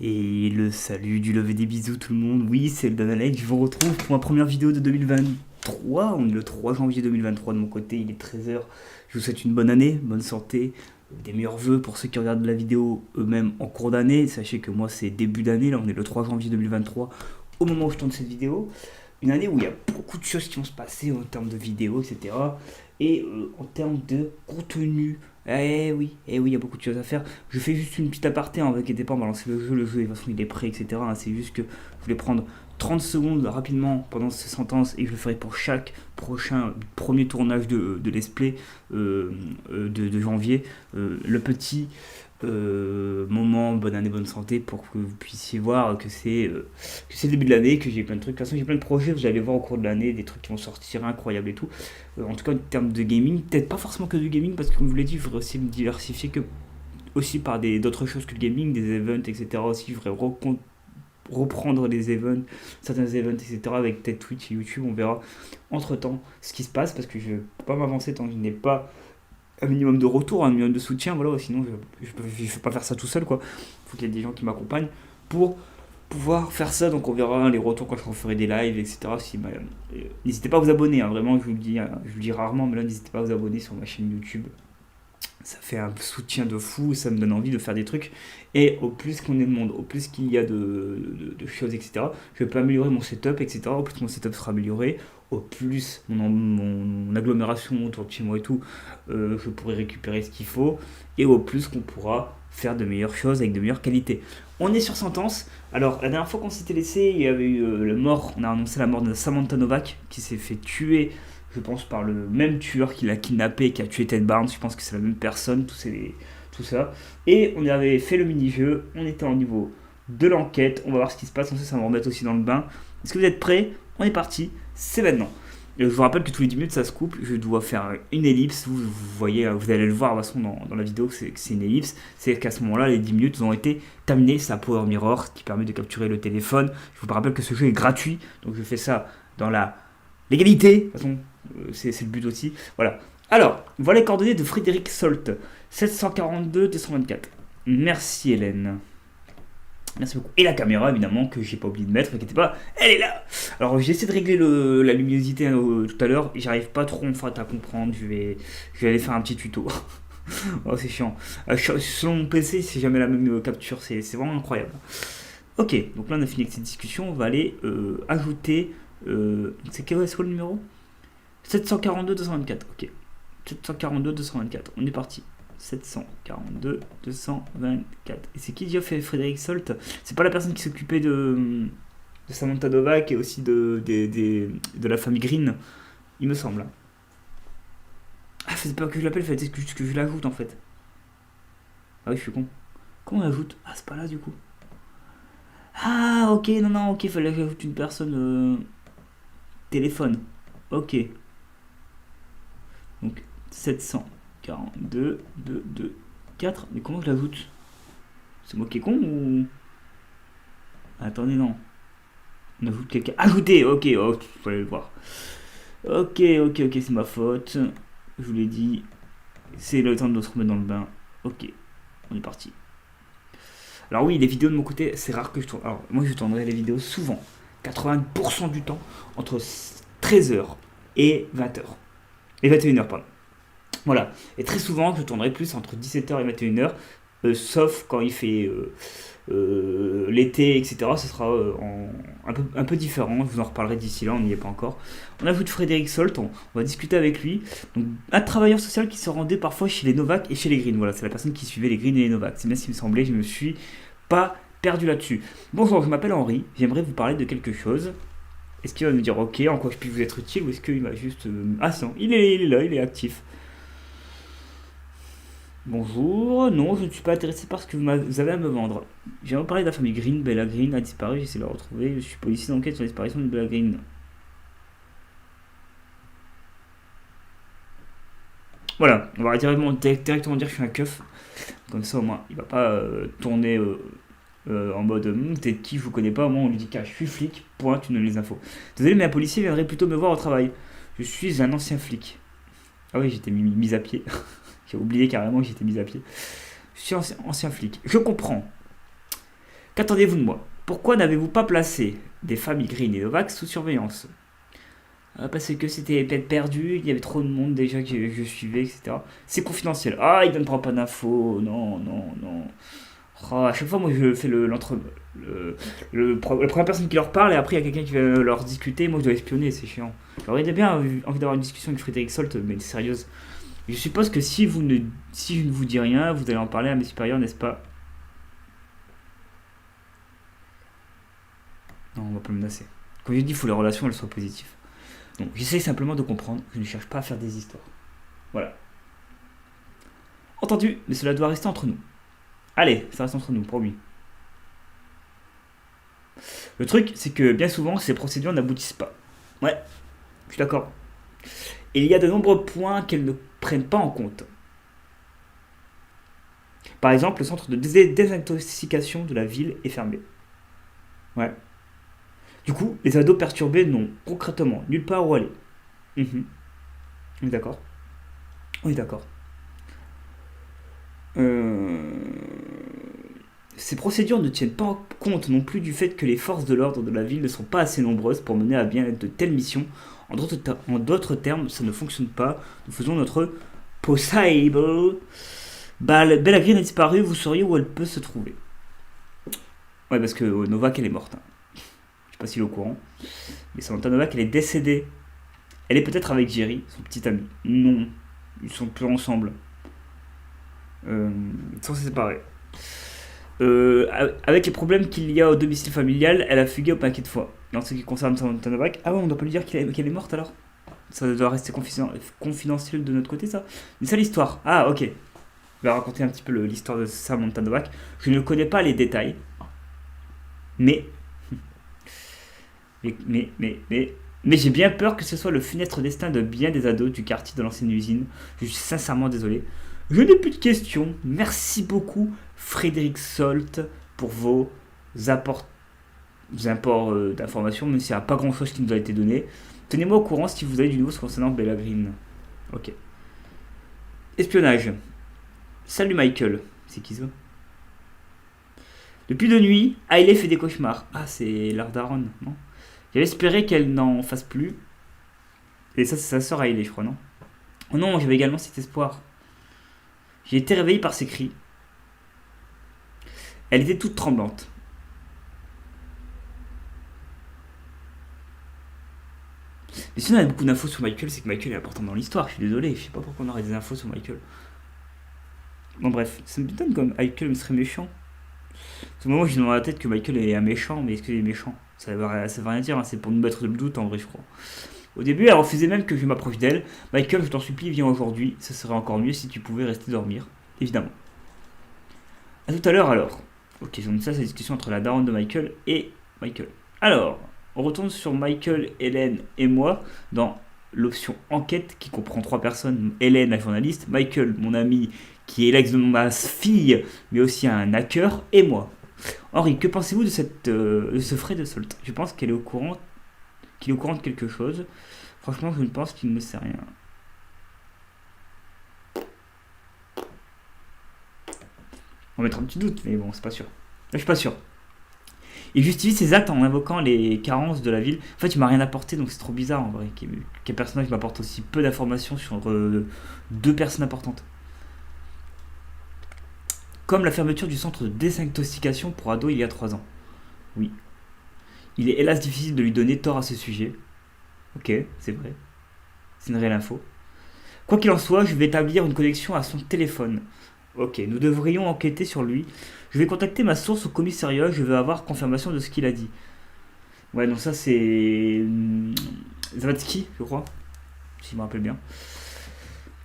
Et le salut du lever des bisous tout le monde, oui c'est le Danalek, je vous retrouve pour ma première vidéo de 2023, on est le 3 janvier 2023 de mon côté, il est 13h, je vous souhaite une bonne année, bonne santé, des meilleurs vœux pour ceux qui regardent la vidéo eux-mêmes en cours d'année, sachez que moi c'est début d'année, là on est le 3 janvier 2023 au moment où je tourne cette vidéo, une année où il y a beaucoup de choses qui vont se passer en termes de vidéos, etc. Et en termes de contenu, il y a beaucoup de choses à faire. Je fais juste une petite aparté, ne vous inquiétez pas, on va lancer le jeu, de toute façon il est prêt, etc. Hein. C'est juste que je voulais prendre 30 secondes rapidement pendant ces sentences et je le ferai pour chaque prochain premier tournage de Let's Play de janvier. Le petit moment, bonne année, bonne santé pour que vous puissiez voir que c'est le début de l'année, que j'ai plein de trucs. De toute façon, j'ai plein de projets, vous allez voir au cours de l'année, des trucs qui vont sortir incroyables et tout. En tout cas, en termes de gaming, peut-être pas forcément que du gaming, parce que comme je vous l'ai dit, je voudrais aussi me diversifier que aussi par d'autres choses que le gaming, des events, etc. Aussi, je voudrais reprendre les events, certains events, etc. avec peut-être Twitch et YouTube, on verra entre temps ce qui se passe, parce que je ne peux pas m'avancer tant que je n'ai pas un minimum de retour, un minimum de soutien, voilà, sinon je peux pas faire ça tout seul, quoi. Il faut qu'il y ait des gens qui m'accompagnent pour pouvoir faire ça, donc on verra les retours quand je referai des lives, etc. Si, n'hésitez pas à vous abonner, hein, vraiment, je vous le dis, hein, je vous le dis rarement, mais là, n'hésitez pas à vous abonner sur ma chaîne YouTube. Ça fait un soutien de fou, ça me donne envie de faire des trucs. Et au plus qu'on est de monde, au plus qu'il y a de choses, etc., je peux améliorer mon setup, etc. Au plus mon setup sera amélioré, au plus mon agglomération autour de chez moi et tout, je pourrai récupérer ce qu'il faut. Et au plus qu'on pourra faire de meilleures choses avec de meilleures qualités. On est sur sentence. Alors, la dernière fois qu'on s'était laissé, il y avait eu on a annoncé la mort de Samantha Novak, qui s'est fait tuer, je pense, par le même tueur qui l'a kidnappé et qui a tué Ted Barnes. Je pense que c'est la même personne, tout ça. Et on avait fait le mini-jeu, on était au niveau de l'enquête, on va voir ce qui se passe, ensuite ça va me remettre aussi dans le bain. Est-ce que vous êtes prêts? On est parti, c'est maintenant. Je vous rappelle que tous les 10 minutes ça se coupe, je dois faire une ellipse, vous voyez, vous allez le voir de toute façon dans la vidéo que c'est une ellipse, c'est qu'à ce moment-là les 10 minutes ont été terminées, c'est un Power Mirror qui permet de capturer le téléphone. Je vous rappelle que ce jeu est gratuit, donc je fais ça dans la légalité, de toute façon c'est le but aussi. Voilà. Alors, voilà les coordonnées de Frédéric Solt, 742-224. Merci Hélène. Merci beaucoup. Et la caméra, évidemment, que j'ai pas oublié de mettre, inquiétez pas, elle est là. Alors, j'ai essayé de régler la luminosité tout à l'heure, j'arrive pas trop en fait à comprendre, je vais aller faire un petit tuto. Oh, c'est chiant. Selon mon PC, c'est jamais la même capture, c'est vraiment incroyable. Ok, donc là on a fini avec cette discussion, on va aller ajouter. C'est quoi le numéro? 742-224, ok. 742-224, on est parti. 742-224. Et c'est qui déjà fait Frédéric Solt? C'est pas la personne qui s'occupait de Samantha Novak et aussi de la famille Green, il me semble. Ah, c'est pas que je l'appelle, c'est juste que je l'ajoute en fait. Ah oui, je suis con. Comment on ajoute? Ah, c'est pas là du coup. Ah, ok, non, ok, fallait que j'ajoute une personne téléphone. Ok. Donc 742, 2, 2, 4. Mais comment je l'ajoute? C'est moi qui est con ou. Attendez, non. On ajoute quelqu'un. Ajouter, ok, oh, fallait le voir. Ok, c'est ma faute. Je vous l'ai dit. C'est le temps de se remettre dans le bain. Ok, on est parti. Alors oui, les vidéos de mon côté, c'est rare que je tourne. Alors moi, je tournerai les vidéos souvent, 80% du temps, entre 13h et 20h. Et 21h, pardon. Voilà. Et très souvent, je tournerai plus entre 17h et 21h, sauf quand il fait l'été, etc. Ce sera un peu différent. Je vous en reparlerai d'ici là, on n'y est pas encore. On ajoute Frédéric Solt, on va discuter avec lui. Donc, un travailleur social qui se rendait parfois chez les Novak et chez les Green. Voilà, c'est la personne qui suivait les Green et les Novak. C'est bien ce qui me semblait, je me suis pas perdu là-dessus. Bonjour, je m'appelle Henri, j'aimerais vous parler de quelque chose. Est-ce qu'il va me dire ok, en quoi je puis vous être utile, ou est-ce qu'il va juste. Ah non, il est là, il est actif. Bonjour, non, je ne suis pas intéressé par ce que vous avez à me vendre. J'aimerais parler de la famille Green. Bella Green a disparu, j'essaie de la retrouver. Je suis policier d'enquête sur la disparition de Bella Green. Voilà, on va directement dire que je suis un keuf. Comme ça, au moins, il va pas tourner en mode t'es qui, je vous connais pas. Au moins, on lui dit je suis flic, point, tu donnes les infos. Désolé, mais un policier viendrait plutôt me voir au travail. Je suis un ancien flic. Ah oui, j'étais mis à pied. J'ai oublié carrément que j'étais mis à pied. Je suis ancien flic. Je comprends. Qu'attendez-vous de moi? Pourquoi n'avez-vous pas placé des familles Green et Novak sous surveillance? Parce que c'était peut-être perdu, il y avait trop de monde déjà que je suivais, etc. C'est confidentiel. Ah, il donne pas d'infos. Non, non, non. Oh, à chaque fois, moi, je fais la première personne qui leur parle et après, il y a quelqu'un qui va leur discuter. Moi, je dois espionner, c'est chiant. J'aurais bien envie d'avoir une discussion avec Frédéric Solt, mais sérieuse. Je suppose que si je ne vous dis rien, vous allez en parler à mes supérieurs, n'est-ce pas? Non, on va pas me menacer. Comme je dis, il faut que les relations elles soient positives. Donc, j'essaie simplement de comprendre. Je ne cherche pas à faire des histoires. Voilà. Entendu, mais cela doit rester entre nous. Allez, ça reste entre nous, promis. Le truc, c'est que bien souvent, ces procédures n'aboutissent pas. Ouais, je suis d'accord. Et il y a de nombreux points qu'elles ne prennent pas en compte. Par exemple, le centre de désintoxication de la ville est fermé. Ouais. Du coup, les ados perturbés n'ont concrètement nulle part où aller. Mhm. Oui, d'accord. Oui, d'accord. Euh, Ces procédures ne tiennent pas compte non plus du fait que les forces de l'ordre de la ville ne sont pas assez nombreuses pour mener à bien de telles missions. En d'autres termes, ça ne fonctionne pas. Nous faisons notre possible. Bah, Bella Green a disparu, vous sauriez où elle peut se trouver. Ouais, parce que Novak, elle est morte, hein. Je sais pas s'il est au courant. Mais Samantha Novak, elle est décédée. Elle est peut-être avec Jerry, son petit ami. Non, ils sont plus ensemble. Ils sont séparés. Avec les problèmes qu'il y a au domicile familial, elle a fugué au paquet de fois. En ce qui concerne Samantha Novak, ah ouais, on doit pas lui dire qu'elle est morte alors. Ça doit rester confidentiel de notre côté, ça. Mais ça, l'histoire. Ah, ok. Je vais raconter un petit peu l'histoire de Samantha Novak. Je ne connais pas les détails, mais mais j'ai bien peur que ce soit le funeste destin de bien des ados du quartier de l'ancienne usine. Je suis sincèrement désolé. Je n'ai plus de questions. Merci beaucoup, Frédéric Solt, pour apports, vos apports d'informations, même s'il n'y a pas grand chose qui nous a été donné. Tenez-moi au courant si vous avez du nouveau concernant Bella Green. Ok. Espionnage. Salut Michael. C'est qui ça? Depuis de nuit, Hailey fait des cauchemars. Ah, c'est leur daronne, non? J'avais espéré qu'elle n'en fasse plus. Et ça, c'est sa sœur Hailey, je crois, non? Oh non, j'avais également cet espoir. J'ai été réveillé par ses cris. Elle était toute tremblante. Mais si on a beaucoup d'infos sur Michael, c'est que Michael est important dans l'histoire. Je suis désolé, je sais pas pourquoi on aurait des infos sur Michael. Bon, bref, ça me donne comme Michael serait méchant. Au moment où j'ai dans la tête que Michael est un méchant, mais est-ce qu'il est méchant? Ça veut rien dire, hein, c'est pour nous mettre le doute en vrai, je crois. Au début, elle refusait même que je m'approche d'elle. Michael, je t'en supplie, viens aujourd'hui. Ça serait encore mieux si tu pouvais rester dormir, évidemment. A tout à l'heure alors. Ok, donc ça c'est la discussion entre la daronne de Michael et Michael. Alors, on retourne sur Michael, Hélène et moi dans l'option enquête qui comprend trois personnes. Hélène, la journaliste, Michael, mon ami, qui est l'ex de ma fille, mais aussi un hacker, et moi. Henri, que pensez-vous de ce Fred de Solt? Je pense qu'il est au courant de quelque chose. Franchement, je ne pense qu'il ne sait rien. On va mettre un petit doute, mais bon, c'est pas sûr. Là, je suis pas sûr. Il justifie ses actes en invoquant les carences de la ville. En fait, il m'a rien apporté, donc c'est trop bizarre en vrai. Quel personnage m'apporte aussi peu d'informations sur deux personnes importantes. Comme la fermeture du centre de désintoxication pour ados il y a 3 ans. Oui. Il est hélas difficile de lui donner tort à ce sujet. Ok, c'est vrai. C'est une réelle info. Quoi qu'il en soit, je vais établir une connexion à son téléphone. Ok, nous devrions enquêter sur lui. Je vais contacter ma source au commissariat, je veux avoir confirmation de ce qu'il a dit. Ouais, donc ça c'est... Zavatsky, je crois. Si je me rappelle bien.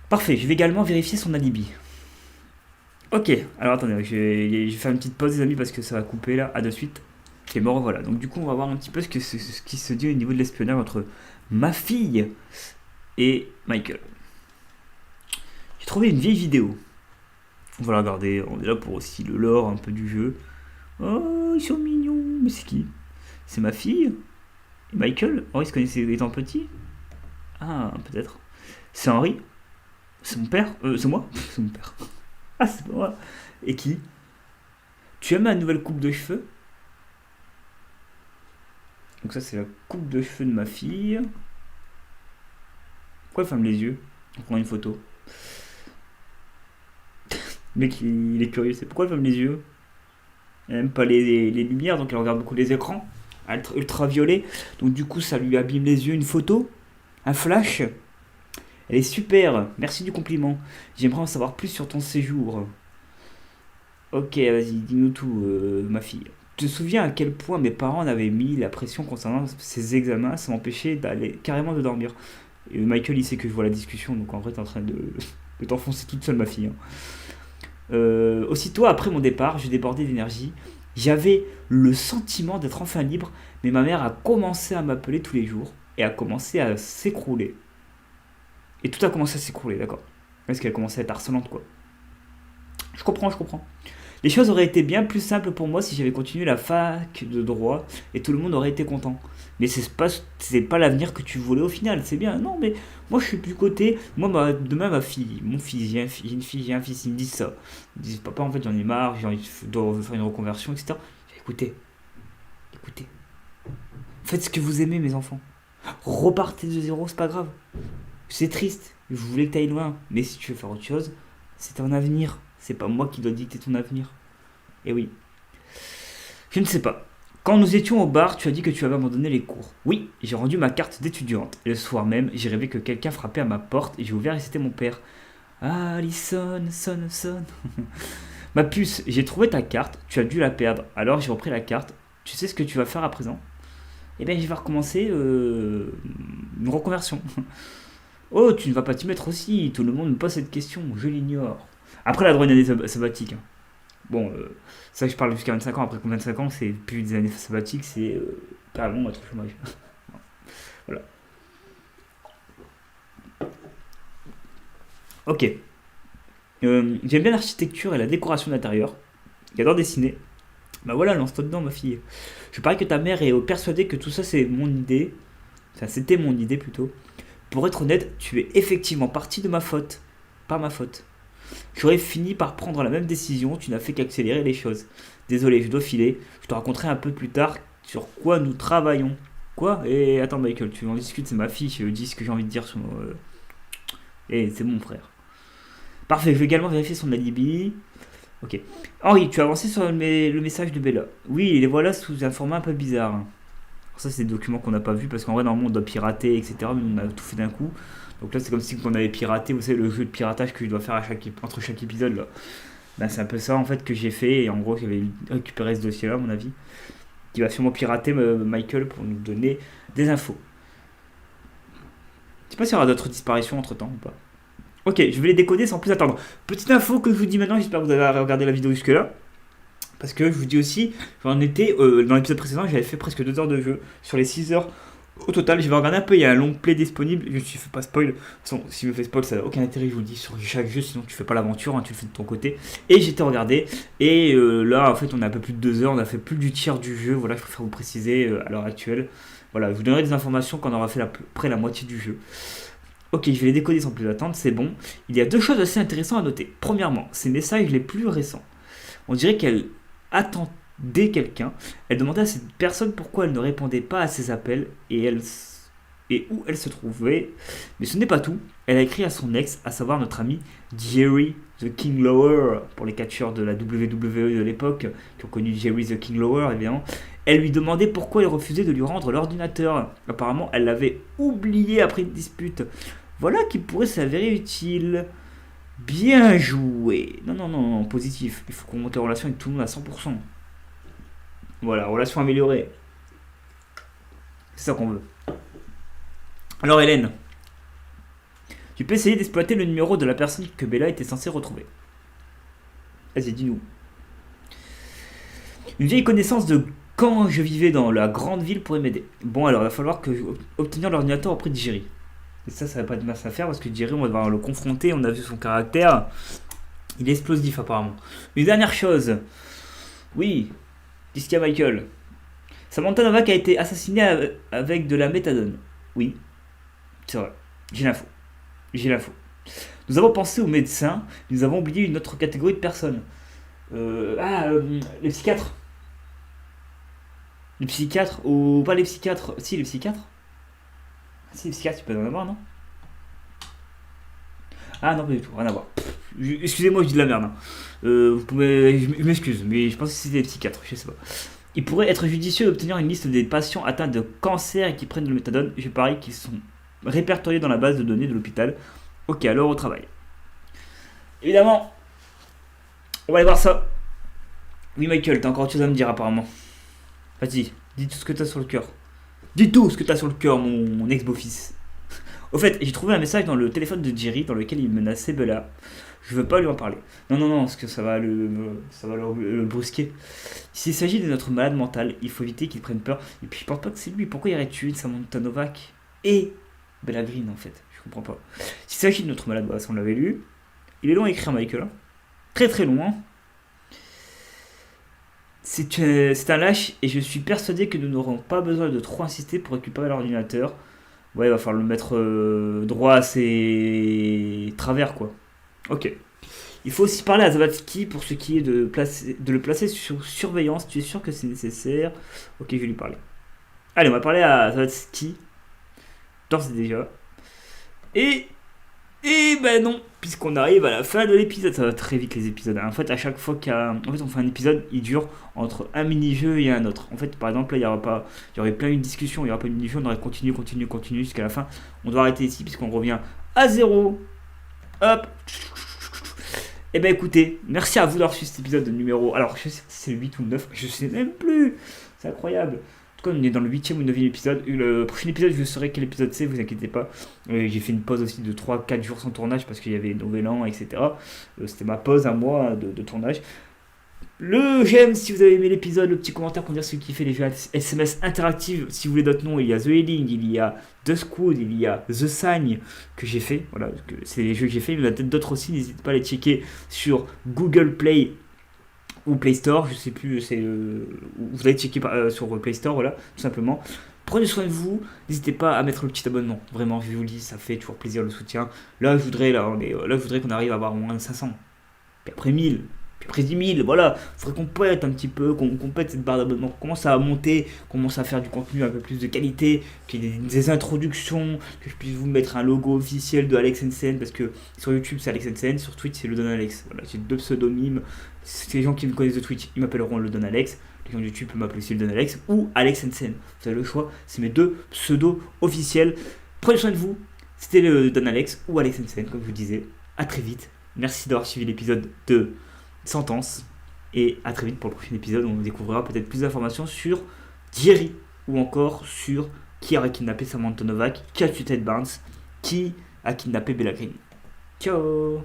Parfait, je vais également vérifier son alibi. Ok, alors attendez, je vais faire une petite pause les amis parce que ça va couper là, à de suite. Ok, me revoilà. Donc du coup on va voir un petit peu ce qui se dit au niveau de l'espionnage entre ma fille et Michael. J'ai trouvé une vieille vidéo. On va la regarder, on est là pour aussi le lore un peu du jeu. Oh, ils sont mignons. Mais c'est qui? C'est ma fille? Et Michael? Oh, ils se connaissaient étant petits? Ah, peut-être. C'est Henri? C'est mon père? C'est moi? C'est mon père. Ah, c'est pas moi. Et qui? Tu aimes ma nouvelle coupe de cheveux? Donc ça, c'est la coupe de cheveux de ma fille. Pourquoi elle ferme les yeux? On prend une photo. Le mec, il est curieux. C'est pourquoi elle ferme les yeux? Elle n'aime pas les lumières, donc elle regarde beaucoup les écrans. Ultraviolet. Donc du coup, ça lui abîme les yeux. Une photo, un flash. Elle est super. Merci du compliment. J'aimerais en savoir plus sur ton séjour. Ok, vas-y, dis-nous tout, ma fille. Tu te souviens à quel point mes parents m'avaient mis la pression concernant ces examens, ça m'empêchait d'aller carrément de dormir. Et Michael, il sait que je vois la discussion, donc en vrai, t'es en train de t'enfoncer toute seule, ma fille, hein. Aussitôt après mon départ, je débordais d'énergie. J'avais le sentiment d'être enfin libre, mais ma mère a commencé à m'appeler tous les jours et a commencé à s'écrouler. Et tout a commencé à s'écrouler, d'accord. Parce qu'elle commençait à être harcelante, quoi. Je comprends, je comprends. Les choses auraient été bien plus simples pour moi si j'avais continué la fac de droit et tout le monde aurait été content. Mais c'est pas l'avenir que tu voulais au final, c'est bien. Non, mais moi je suis du côté. Moi, demain, ma fille, mon fils, j'ai une fille, j'ai un fils, ils me disent ça. Ils me disent, papa, en fait, j'en ai marre, j'ai envie de faire une reconversion, etc. Écoutez, écoutez, faites ce que vous aimez, mes enfants. Repartez de zéro, c'est pas grave. C'est triste, je voulais que tu ailles loin. Mais si tu veux faire autre chose, c'est ton avenir. C'est pas moi qui dois dicter ton avenir. Et oui. Je ne sais pas. Quand nous étions au bar, tu as dit que tu avais abandonné les cours. Oui, j'ai rendu ma carte d'étudiante. Et le soir même, j'ai rêvé que quelqu'un frappait à ma porte et j'ai ouvert et c'était mon père. Ah, Alison, sonne. Ma puce, j'ai trouvé ta carte, tu as dû la perdre. Alors j'ai repris la carte. Tu sais ce que tu vas faire à présent? Eh bien, je vais recommencer une reconversion. Oh, tu ne vas pas t'y mettre aussi. Tout le monde me pose cette question, je l'ignore. Après la droit une année sabbatique, hein. Bon, ça je parle jusqu'à 25 ans. Après combien de 25 ans, c'est plus des années sabbatiques, c'est carrément être au chômage. Voilà. Ok. J'aime bien l'architecture et la décoration d'intérieur. J'adore dessiner. Bah voilà, lance-toi dedans, ma fille. Je parie que ta mère est persuadée que tout ça c'est mon idée. Enfin, c'était mon idée plutôt. Pour être honnête, tu es effectivement partie de ma faute. Pas ma faute. J'aurais fini par prendre la même décision, tu n'as fait qu'accélérer les choses. Désolé, je dois filer. Je te raconterai un peu plus tard sur quoi nous travaillons. Quoi? Et attends, Michael, tu en discutes, c'est ma fille, je dis ce que j'ai envie de dire sur. Et c'est mon frère. Parfait, je vais également vérifier son alibi. Ok. Henri, tu as avancé sur le message de Bella. Oui, et les voilà sous un format un peu bizarre. Alors ça, c'est des documents qu'on n'a pas vus parce qu'en vrai, normalement, on doit pirater, etc. Mais on a tout fait d'un coup. Donc là, c'est comme si on avait piraté, vous savez, le jeu de piratage que je dois faire entre chaque épisode. Là. Ben, c'est un peu ça en fait que j'ai fait. Et en gros, j'avais récupéré ce dossier-là, à mon avis. Qui va sûrement pirater Michael pour nous donner des infos. Je sais pas s'il y aura d'autres disparitions entre temps ou pas. Ok, je vais les décoder sans plus attendre. Petite info que je vous dis maintenant, j'espère que vous avez regardé la vidéo jusque-là. Parce que je vous dis aussi, j'en étais, dans l'épisode précédent, j'avais fait presque 2 heures de jeu. Sur les 6 heures au total, je vais regarder un peu, il y a un long play disponible. Je ne fais pas spoil. De toute façon, si je me fais spoil, ça n'a aucun intérêt, je vous le dis, sur chaque jeu, sinon tu fais pas l'aventure, hein, tu le fais de ton côté. Et j'étais regardé. Et là, en fait, on a un peu plus de 2 heures, on a fait plus du tiers du jeu. Voilà, je préfère vous préciser à l'heure actuelle. Voilà, je vous donnerai des informations quand on aura fait près la moitié du jeu. Ok, je vais les décoder sans plus attendre, c'est bon. Il y a 2 choses assez intéressantes à noter. Premièrement, ces messages les plus récents. On dirait qu'elle attendait quelqu'un. Elle demandait à cette personne pourquoi elle ne répondait pas à ses appels et où elle se trouvait. Mais ce n'est pas tout. Elle a écrit à son ex, à savoir notre ami Jerry the King Lawler, pour les catcheurs de la WWE de l'époque, qui ont connu Jerry the King Lawler évidemment. Elle lui demandait pourquoi il refusait de lui rendre l'ordinateur. Apparemment, elle l'avait oublié après une dispute. Voilà qui pourrait s'avérer utile. Bien joué. Non, positif. Il faut qu'on monte en relation avec tout le monde à 100%. Voilà, relation améliorée. C'est ça qu'on veut. Alors Hélène, tu peux essayer d'exploiter le numéro de la personne que Bella était censée retrouver. Vas-y, dis-nous. Une vieille connaissance de quand je vivais dans la grande ville pourrait m'aider. Bon alors, il va falloir que obtenir l'ordinateur auprès de Jerry. Et ça va pas être masse à faire parce que Jerry, on va devoir le confronter, on a vu son caractère. Il est explosif apparemment. Une dernière chose. Oui, qu'est-ce qu'il y a Michael? Samantha Novak a été assassinée avec de la méthadone. Oui, c'est vrai. J'ai l'info. Nous avons pensé aux médecins, nous avons oublié une autre catégorie de personnes. Les psychiatres. Les psychiatres, ou pas les psychiatres. Si, les psychiatres. Si, les psychiatres, tu peux en avoir, non? Ah non, pas du tout, rien à voir. Excusez-moi, je dis de la merde, hein. Vous pouvez, je m'excuse, mais je pense que c'était des psychiatres, je sais pas. Il pourrait être judicieux d'obtenir une liste des patients atteints de cancer et qui prennent le méthadone. Je parie qu'ils sont répertoriés dans la base de données de l'hôpital. Ok, alors au travail. Évidemment, on va aller voir ça. Oui, Michael, t'as encore autre chose à me dire apparemment. Vas-y, dis tout ce que t'as sur le cœur. Dis tout ce que t'as sur le cœur, mon ex-beau-fils. Au fait, j'ai trouvé un message dans le téléphone de Jerry dans lequel il menaçait Bella. Je veux pas lui en parler. Non, non, non, parce que ça va le brusquer. S'il s'agit de notre malade mental, il faut éviter qu'il prenne peur. Et puis je pense pas que c'est lui. Pourquoi il aurait tué Samantha Novak et Bella Green en fait? Je comprends pas. S'il s'agit de notre malade, bah, ça on l'avait lu. Il est long à écrire, Michael, hein. Très très long, hein. C'est un lâche et je suis persuadé que nous n'aurons pas besoin de trop insister pour récupérer l'ordinateur. Ouais, il va falloir le mettre droit à ses travers, quoi. Ok. Il faut aussi parler à Zavatsky pour ce qui est de le placer sur surveillance. Tu es sûr que c'est nécessaire? Ok, je vais lui parler. Allez, on va parler à Zavatsky. D'ores et déjà. Et et ben non, puisqu'on arrive à la fin de l'épisode, ça va très vite les épisodes. En fait, à chaque fois en fait, on fait un épisode, il dure entre un mini-jeu et un autre. En fait, par exemple, là, il y aurait plein de discussions, il n'y aurait pas de mini-jeu, on aurait continué jusqu'à la fin. On doit arrêter ici puisqu'on revient à zéro. Hop. Et ben écoutez, merci à vous d'avoir suivi cet épisode numéro. Alors, je sais pas si c'est le 8 ou le 9, je sais même plus. C'est incroyable. En tout cas, on est dans le 8e ou 9e épisode. Le prochain épisode, je saurai quel épisode c'est, vous inquiétez pas. J'ai fait une pause aussi de 3-4 jours sans tournage parce qu'il y avait Nouvel An, etc. C'était ma pause à moi de tournage. Le j'aime si vous avez aimé l'épisode, le petit commentaire pour dire ce qui fait les jeux SMS interactifs. Si vous voulez d'autres noms, il y a The Healing, il y a The Squad, il y a The Sign que j'ai fait. Voilà, c'est les jeux que j'ai fait. Il y en a peut-être d'autres aussi, n'hésitez pas à les checker sur Google Play ou Play Store, je sais plus, vous allez checker sur Play Store, voilà, tout simplement. Prenez soin de vous, n'hésitez pas à mettre le petit abonnement, vraiment, je vous le dis, ça fait toujours plaisir le soutien. Là, je voudrais qu'on arrive à avoir au moins 500, puis après 1000, puis après 10 000, voilà, il faudrait qu'on pète un petit peu, qu'on pète cette barre d'abonnement, qu'on commence à monter, qu'on commence à faire du contenu un peu plus de qualité, qu'il y ait des introductions, que je puisse vous mettre un logo officiel de Alex Hansen, parce que sur YouTube c'est Alex Hansen, sur Twitch c'est le Don Alex, voilà, j'ai deux pseudonymes, c'est les gens qui me connaissent de Twitch, ils m'appelleront le Don Alex, les gens de YouTube peuvent m'appeler aussi le Don Alex, ou Alex Hansen, vous avez le choix, c'est mes deux pseudos officiels, prenez soin de vous, c'était le Don Alex ou Alex Hansen, comme je vous disais, à très vite, merci d'avoir suivi l'épisode de Sentence. Et à très vite pour le prochain épisode où on découvrira peut-être plus d'informations sur Jerry ou encore sur qui a kidnappé Samantha Novak, qui a tué Ted Barnes, qui a kidnappé Bella Green. Ciao.